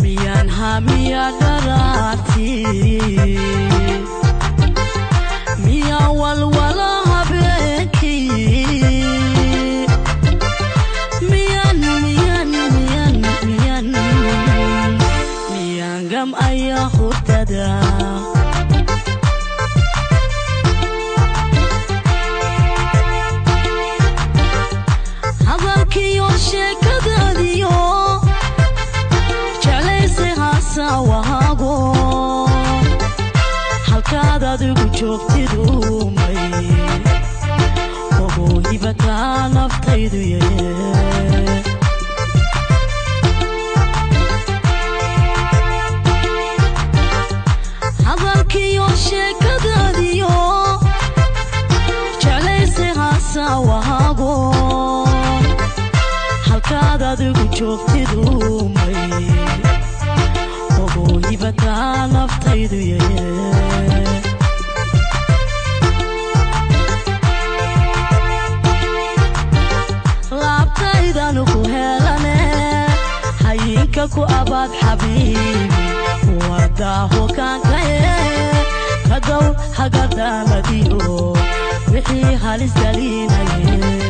ميان هاميا دراتي ميا والولا هبكي ميان ميان ميان ميان ميان قم أيا خددا هذاكيو شكداديو وهاغو halkaada adigu joogtidu may ogo hibata naftaydu hadalkiyo sheekadaadiyo jeclayse haasa wahaago halkaada adigu joogtidu may hibata naftaydu laabtaydanu ku helane hayinka ku abaad xabiibi wadaaho kaankaye kadow hagadaamadiyo wixii halis galinaye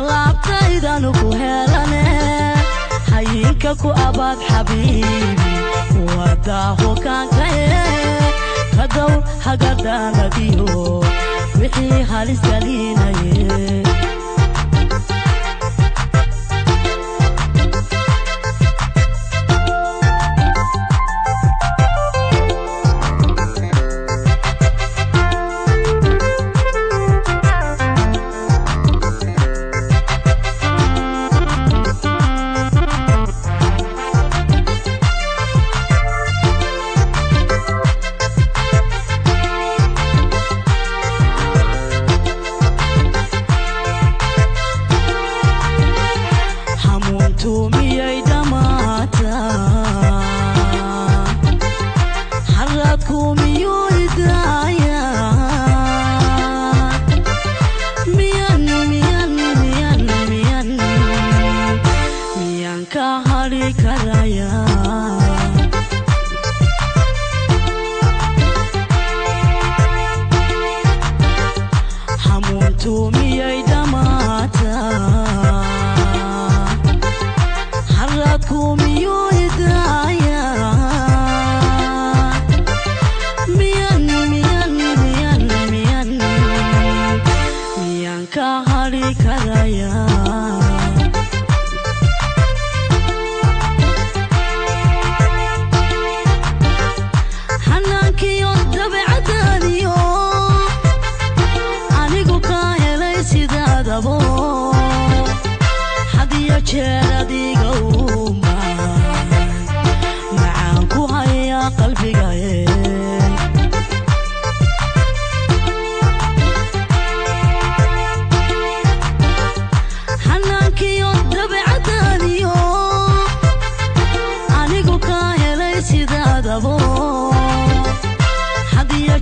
laabtaydanu ku helane hayinka ku abaad xabiibi wadaaho kaankaye kadow hagadaamadiyo wixii halis galinaye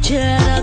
Cherry